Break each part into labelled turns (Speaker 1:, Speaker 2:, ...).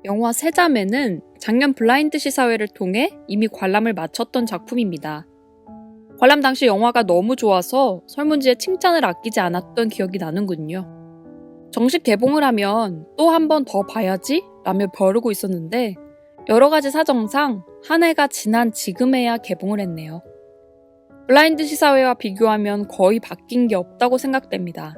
Speaker 1: 영화 세자매는 작년 블라인드 시사회를 통해 이미 관람을 마쳤던 작품입니다. 관람 당시 영화가 너무 좋아서 설문지에 칭찬을 아끼지 않았던 기억이 나는군요. 정식 개봉을 하면 또 한 번 더 봐야지 라며 벼르고 있었는데 여러 가지 사정상 한 해가 지난 지금에야 개봉을 했네요. 블라인드 시사회와 비교하면 거의 바뀐 게 없다고 생각됩니다.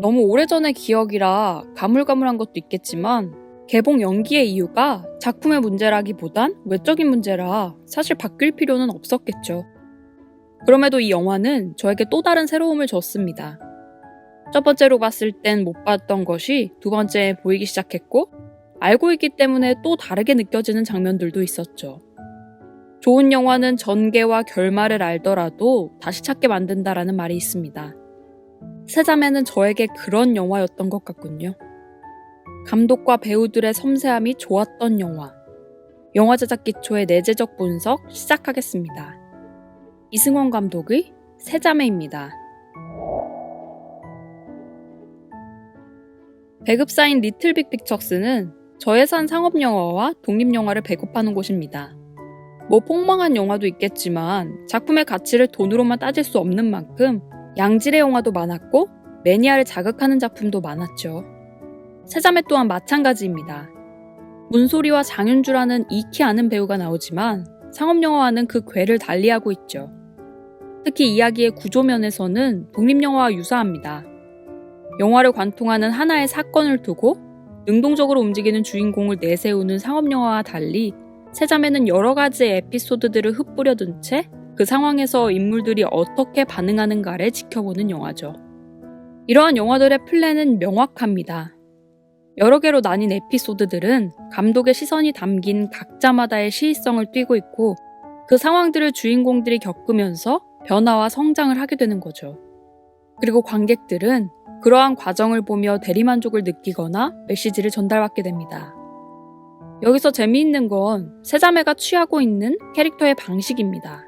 Speaker 1: 너무 오래전의 기억이라 가물가물한 것도 있겠지만 개봉 연기의 이유가 작품의 문제라기보단 외적인 문제라 사실 바뀔 필요는 없었겠죠. 그럼에도 이 영화는 저에게 또 다른 새로움을 줬습니다. 첫 번째로 봤을 땐 못 봤던 것이 두 번째에 보이기 시작했고 알고 있기 때문에 또 다르게 느껴지는 장면들도 있었죠. 좋은 영화는 전개와 결말을 알더라도 다시 찾게 만든다라는 말이 있습니다. 세자매는 저에게 그런 영화였던 것 같군요. 감독과 배우들의 섬세함이 좋았던 영화. 영화 제작 기초의 내재적 분석 시작하겠습니다. 이승원 감독의 세자매입니다. 배급사인 리틀빅 픽처스는 저예산 상업영화와 독립영화를 배급하는 곳입니다. 뭐 폭망한 영화도 있겠지만 작품의 가치를 돈으로만 따질 수 없는 만큼 양질의 영화도 많았고 매니아를 자극하는 작품도 많았죠. 세자매 또한 마찬가지입니다. 문소리와 장윤주라는 익히 아는 배우가 나오지만 상업영화와는 그 궤를 달리하고 있죠. 특히 이야기의 구조면에서는 독립영화와 유사합니다. 영화를 관통하는 하나의 사건을 두고 능동적으로 움직이는 주인공을 내세우는 상업영화와 달리 세자매는 여러 가지의 에피소드들을 흩뿌려둔 채 그 상황에서 인물들이 어떻게 반응하는가를 지켜보는 영화죠. 이러한 영화들의 플랜은 명확합니다. 여러 개로 나뉜 에피소드들은 감독의 시선이 담긴 각자마다의 시의성을 띠고 있고 그 상황들을 주인공들이 겪으면서 변화와 성장을 하게 되는 거죠. 그리고 관객들은 그러한 과정을 보며 대리만족을 느끼거나 메시지를 전달받게 됩니다. 여기서 재미있는 건 세자매가 취하고 있는 캐릭터의 방식입니다.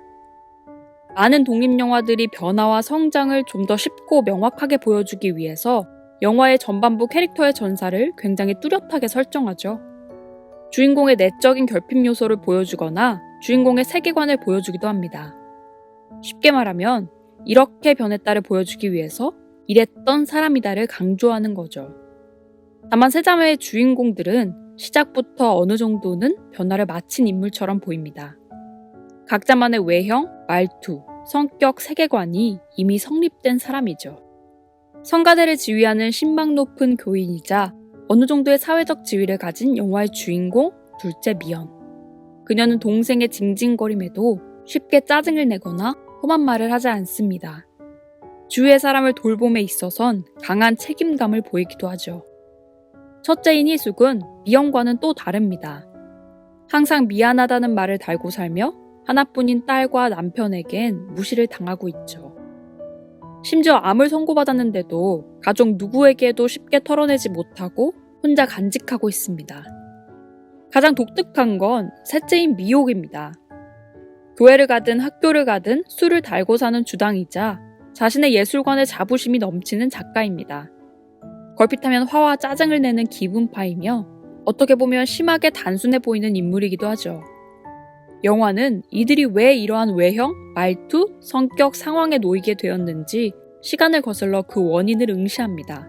Speaker 1: 많은 독립영화들이 변화와 성장을 좀 더 쉽고 명확하게 보여주기 위해서 영화의 전반부 캐릭터의 전사를 굉장히 뚜렷하게 설정하죠. 주인공의 내적인 결핍 요소를 보여주거나 주인공의 세계관을 보여주기도 합니다. 쉽게 말하면 이렇게 변했다를 보여주기 위해서 이랬던 사람이다를 강조하는 거죠. 다만 세자매의 주인공들은 시작부터 어느 정도는 변화를 마친 인물처럼 보입니다. 각자만의 외형, 말투, 성격, 세계관이 이미 성립된 사람이죠. 성가대를 지휘하는 신망 높은 교인이자 어느 정도의 사회적 지위를 가진 영화의 주인공, 둘째 미연. 그녀는 동생의 징징거림에도 쉽게 짜증을 내거나 험한 말을 하지 않습니다. 주위의 사람을 돌봄에 있어선 강한 책임감을 보이기도 하죠. 첫째인 희숙은 미연과는 또 다릅니다. 항상 미안하다는 말을 달고 살며 하나뿐인 딸과 남편에겐 무시를 당하고 있죠. 심지어 암을 선고받았는데도 가족 누구에게도 쉽게 털어내지 못하고 혼자 간직하고 있습니다. 가장 독특한 건 셋째인 미옥입니다. 교회를 가든 학교를 가든 술을 달고 사는 주당이자 자신의 예술관에 자부심이 넘치는 작가입니다. 걸핏하면 화와 짜증을 내는 기분파이며 어떻게 보면 심하게 단순해 보이는 인물이기도 하죠. 영화는 이들이 왜 이러한 외형, 말투, 성격, 상황에 놓이게 되었는지 시간을 거슬러 그 원인을 응시합니다.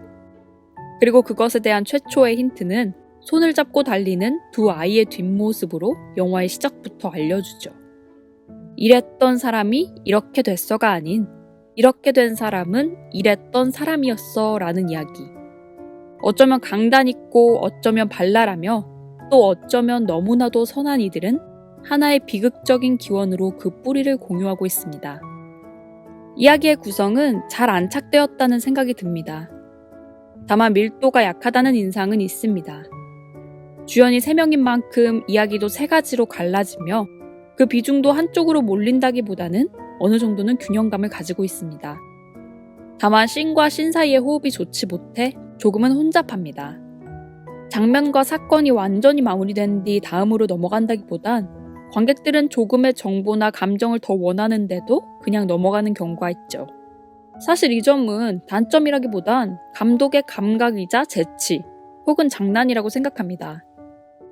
Speaker 1: 그리고 그것에 대한 최초의 힌트는 손을 잡고 달리는 두 아이의 뒷모습으로 영화의 시작부터 알려주죠. 이랬던 사람이 이렇게 됐어가 아닌 이렇게 된 사람은 이랬던 사람이었어 라는 이야기. 어쩌면 강단 있고 어쩌면 발랄하며 또 어쩌면 너무나도 선한 이들은 하나의 비극적인 기원으로 그 뿌리를 공유하고 있습니다. 이야기의 구성은 잘 안착되었다는 생각이 듭니다. 다만 밀도가 약하다는 인상은 있습니다. 주연이 3명인 만큼 이야기도 3가지로 갈라지며 그 비중도 한쪽으로 몰린다기보다는 어느 정도는 균형감을 가지고 있습니다. 다만 씬과 씬 사이의 호흡이 좋지 못해 조금은 혼잡합니다. 장면과 사건이 완전히 마무리된 뒤 다음으로 넘어간다기보단 관객들은 조금의 정보나 감정을 더 원하는데도 그냥 넘어가는 경우가 있죠. 사실 이 점은 단점이라기보단 감독의 감각이자 재치 혹은 장난이라고 생각합니다.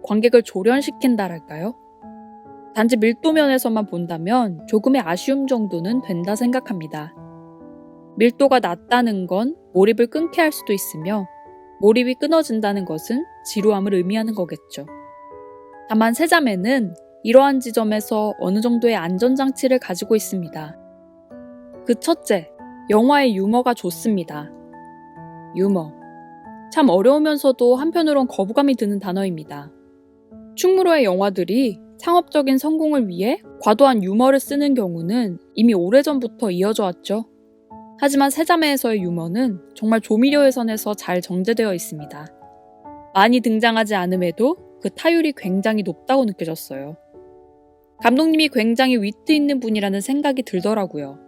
Speaker 1: 관객을 조련시킨다랄까요? 단지 밀도면에서만 본다면 조금의 아쉬움 정도는 된다 생각합니다. 밀도가 낮다는 건 몰입을 끊게 할 수도 있으며 몰입이 끊어진다는 것은 지루함을 의미하는 거겠죠. 다만 세자매는 이러한 지점에서 어느 정도의 안전장치를 가지고 있습니다. 그 첫째, 영화의 유머가 좋습니다. 유머. 참 어려우면서도 한편으론 거부감이 드는 단어입니다. 충무로의 영화들이 상업적인 성공을 위해 과도한 유머를 쓰는 경우는 이미 오래전부터 이어져 왔죠. 하지만 세자매에서의 유머는 정말 조미료 예산에서 잘 정제되어 있습니다. 많이 등장하지 않음에도 그 타율이 굉장히 높다고 느껴졌어요. 감독님이 굉장히 위트 있는 분이라는 생각이 들더라고요.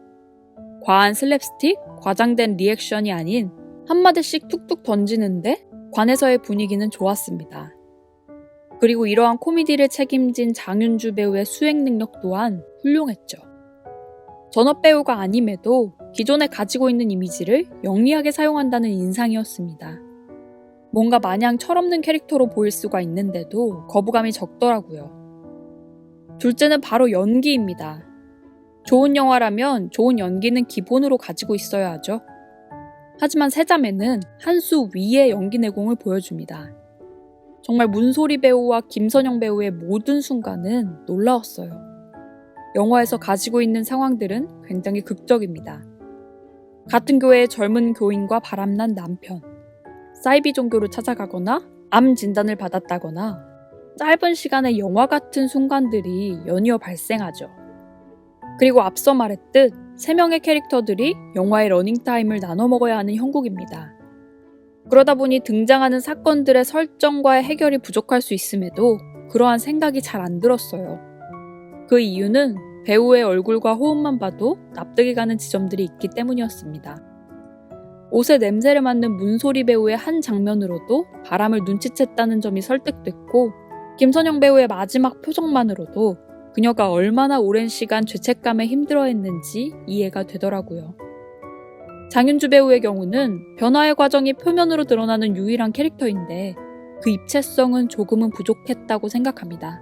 Speaker 1: 과한 슬랩스틱, 과장된 리액션이 아닌 한마디씩 툭툭 던지는데 관에서의 분위기는 좋았습니다. 그리고 이러한 코미디를 책임진 장윤주 배우의 수행 능력 또한 훌륭했죠. 전업 배우가 아님에도 기존에 가지고 있는 이미지를 영리하게 사용한다는 인상이었습니다. 뭔가 마냥 철없는 캐릭터로 보일 수가 있는데도 거부감이 적더라고요. 둘째는 바로 연기입니다. 좋은 영화라면 좋은 연기는 기본으로 가지고 있어야 하죠. 하지만 세자매는 한 수 위의 연기 내공을 보여줍니다. 정말 문소리 배우와 김선영 배우의 모든 순간은 놀라웠어요. 영화에서 가지고 있는 상황들은 굉장히 극적입니다. 같은 교회의 젊은 교인과 바람난 남편, 사이비 종교를 찾아가거나 암 진단을 받았다거나 짧은 시간에 영화 같은 순간들이 연이어 발생하죠. 그리고 앞서 말했듯 3명의 캐릭터들이 영화의 러닝타임을 나눠 먹어야 하는 형국입니다. 그러다 보니 등장하는 사건들의 설정과 해결이 부족할 수 있음에도 그러한 생각이 잘 안 들었어요. 그 이유는 배우의 얼굴과 호흡만 봐도 납득이 가는 지점들이 있기 때문이었습니다. 옷에 냄새를 맡는 문소리 배우의 한 장면으로도 바람을 눈치챘다는 점이 설득됐고, 김선영 배우의 마지막 표정만으로도 그녀가 얼마나 오랜 시간 죄책감에 힘들어했는지 이해가 되더라고요. 장윤주 배우의 경우는 변화의 과정이 표면으로 드러나는 유일한 캐릭터인데 그 입체성은 조금은 부족했다고 생각합니다.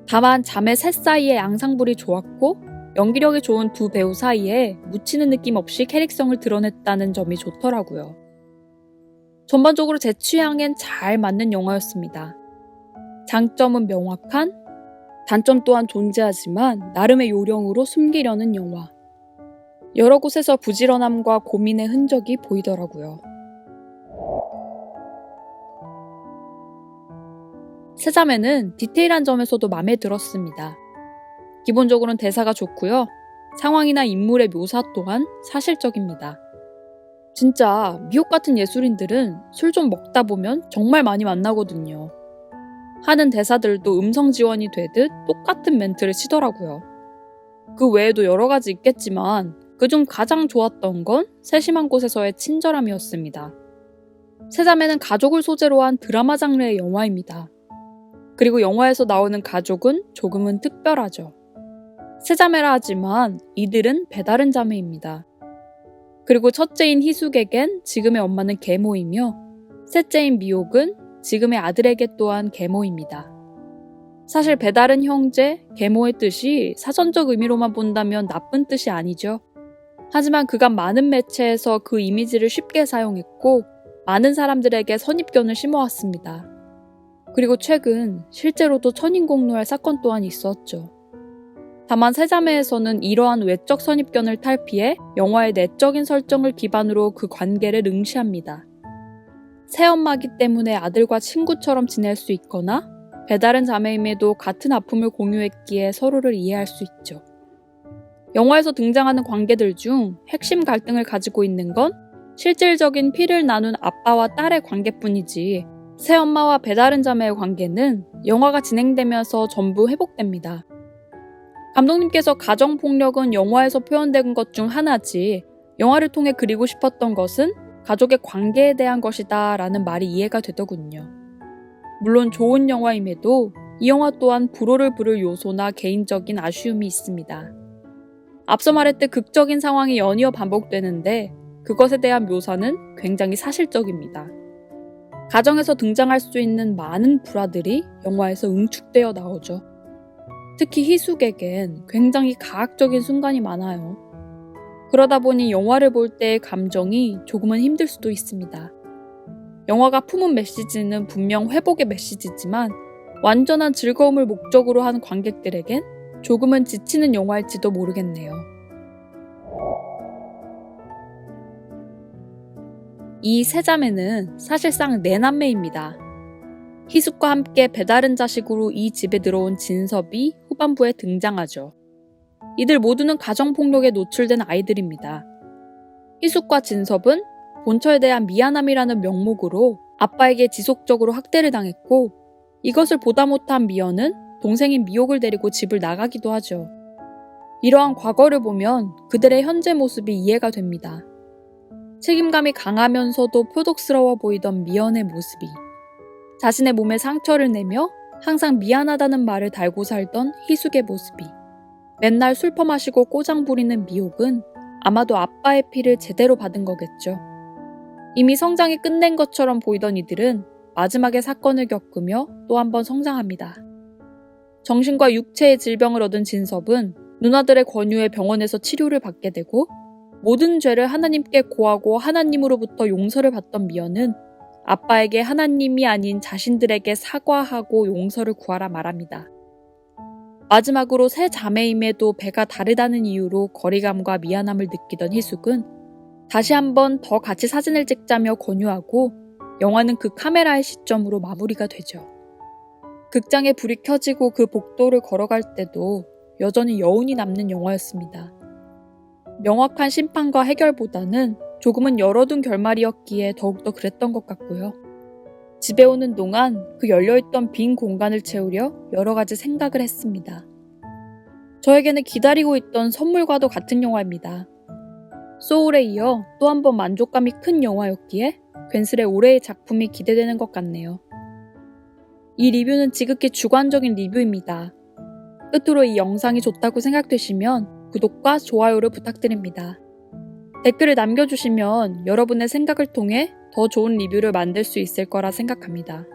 Speaker 1: 다만 자매 셋 사이의 양상불이 좋았고 연기력이 좋은 두 배우 사이에 묻히는 느낌 없이 캐릭성을 드러냈다는 점이 좋더라고요. 전반적으로 제 취향엔 잘 맞는 영화였습니다. 장점은 명확한, 단점 또한 존재하지만 나름의 요령으로 숨기려는 영화. 여러 곳에서 부지런함과 고민의 흔적이 보이더라고요. 세자매는 디테일한 점에서도 마음에 들었습니다. 기본적으로는 대사가 좋고요. 상황이나 인물의 묘사 또한 사실적입니다. 진짜 미혹 같은 예술인들은 술 좀 먹다 보면 정말 많이 만나거든요. 하는 대사들도 음성 지원이 되듯 똑같은 멘트를 치더라고요. 그 외에도 여러 가지 있겠지만 그중 가장 좋았던 건 세심한 곳에서의 친절함이었습니다. 세자매는 가족을 소재로 한 드라마 장르의 영화입니다. 그리고 영화에서 나오는 가족은 조금은 특별하죠. 세자매라 하지만 이들은 배다른 자매입니다. 그리고 첫째인 희숙에겐 지금의 엄마는 계모이며 셋째인 미옥은 지금의 아들에게 또한 계모입니다. 사실 배다른 형제, 계모의 뜻이 사전적 의미로만 본다면 나쁜 뜻이 아니죠. 하지만 그간 많은 매체에서 그 이미지를 쉽게 사용했고 많은 사람들에게 선입견을 심어왔습니다. 그리고 최근 실제로도 천인공노할 사건 또한 있었죠. 다만 세자매에서는 이러한 외적 선입견을 탈피해 영화의 내적인 설정을 기반으로 그 관계를 응시합니다. 새엄마기 때문에 아들과 친구처럼 지낼 수 있거나 배다른 자매임에도 같은 아픔을 공유했기에 서로를 이해할 수 있죠. 영화에서 등장하는 관계들 중 핵심 갈등을 가지고 있는 건 실질적인 피를 나눈 아빠와 딸의 관계뿐이지 새엄마와 배다른 자매의 관계는 영화가 진행되면서 전부 회복됩니다. 감독님께서 가정폭력은 영화에서 표현된 것 중 하나지 영화를 통해 그리고 싶었던 것은 가족의 관계에 대한 것이다 라는 말이 이해가 되더군요. 물론 좋은 영화임에도 이 영화 또한 불호를 부를 요소나 개인적인 아쉬움이 있습니다. 앞서 말했듯 극적인 상황이 연이어 반복되는데 그것에 대한 묘사는 굉장히 사실적입니다. 가정에서 등장할 수 있는 많은 불화들이 영화에서 응축되어 나오죠. 특히 희숙에겐 굉장히 가학적인 순간이 많아요. 그러다 보니 영화를 볼 때의 감정이 조금은 힘들 수도 있습니다. 영화가 품은 메시지는 분명 회복의 메시지지만 완전한 즐거움을 목적으로 한 관객들에겐 조금은 지치는 영화일지도 모르겠네요. 이 세 자매는 사실상 내남매입니다. 희숙과 함께 배다른 자식으로 이 집에 들어온 진섭이 후반부에 등장하죠. 이들 모두는 가정폭력에 노출된 아이들입니다. 희숙과 진섭은 본처에 대한 미안함이라는 명목으로 아빠에게 지속적으로 학대를 당했고 이것을 보다 못한 미연은 동생인 미옥을 데리고 집을 나가기도 하죠. 이러한 과거를 보면 그들의 현재 모습이 이해가 됩니다. 책임감이 강하면서도 표독스러워 보이던 미연의 모습이 자신의 몸에 상처를 내며 항상 미안하다는 말을 달고 살던 희숙의 모습이 맨날 술 퍼마시고 꼬장 부리는 미옥은 아마도 아빠의 피를 제대로 받은 거겠죠. 이미 성장이 끝낸 것처럼 보이던 이들은 마지막에 사건을 겪으며 또 한 번 성장합니다. 정신과 육체의 질병을 얻은 진섭은 누나들의 권유에 병원에서 치료를 받게 되고 모든 죄를 하나님께 고하고 하나님으로부터 용서를 받던 미연은 아빠에게 하나님이 아닌 자신들에게 사과하고 용서를 구하라 말합니다. 마지막으로 세 자매임에도 배가 다르다는 이유로 거리감과 미안함을 느끼던 희숙은 다시 한번 더 같이 사진을 찍자며 권유하고 영화는 그 카메라의 시점으로 마무리가 되죠. 극장에 불이 켜지고 그 복도를 걸어갈 때도 여전히 여운이 남는 영화였습니다. 명확한 심판과 해결보다는 조금은 열어둔 결말이었기에 더욱더 그랬던 것 같고요. 집에 오는 동안 그 열려있던 빈 공간을 채우려 여러 가지 생각을 했습니다. 저에게는 기다리고 있던 선물과도 같은 영화입니다. 소울에 이어 또 한 번 만족감이 큰 영화였기에 괜스레 올해의 작품이 기대되는 것 같네요. 이 리뷰는 지극히 주관적인 리뷰입니다. 끝으로 이 영상이 좋다고 생각되시면 구독과 좋아요를 부탁드립니다. 댓글을 남겨주시면 여러분의 생각을 통해 더 좋은 리뷰를 만들 수 있을 거라 생각합니다.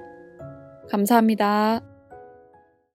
Speaker 1: 감사합니다.